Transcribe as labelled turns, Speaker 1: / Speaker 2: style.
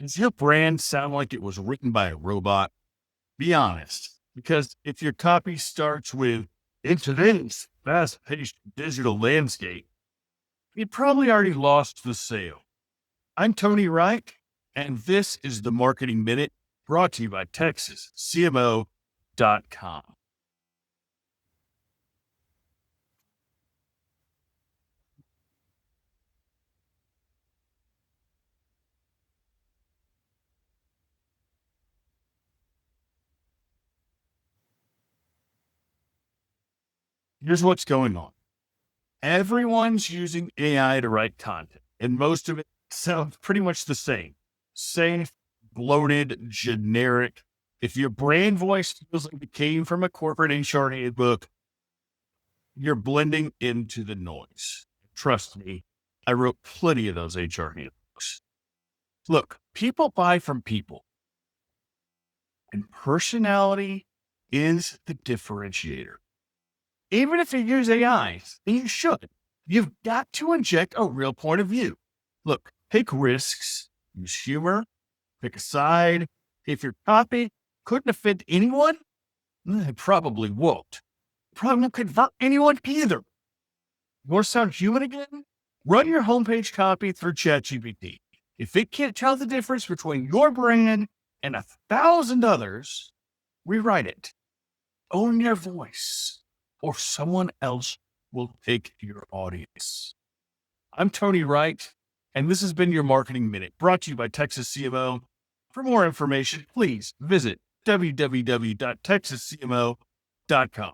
Speaker 1: Does your brand sound like it was written by a robot? Be honest, because if your copy starts with, in today's fast-paced digital landscape, you probably already lost the sale. I'm Tony Wright, and this is the Marketing Minute brought to you by TexasCMO.com. Here's what's going on. Everyone's using AI to write content, and most of it sounds pretty much the same. Safe, bloated, generic. If your brand voice feels like it came from a corporate HR handbook, you're blending into the noise. Trust me, I wrote plenty of those HR handbooks. Look, people buy from people, and personality is the differentiator. Even if you use AI, and you should, you've got to inject a real point of view. Look, take risks, use humor, pick a side. If your copy couldn't offend anyone, it probably won't. Probably won't convert anyone either. You want to sound human again? Run your homepage copy through ChatGPT. If it can't tell the difference between your brand and 1,000 others, rewrite it. Own your voice, or someone else will take your audience. I'm Tony Wright, and this has been your Marketing Minute, brought to you by Texas CMO. For more information, please visit www.texascmo.com.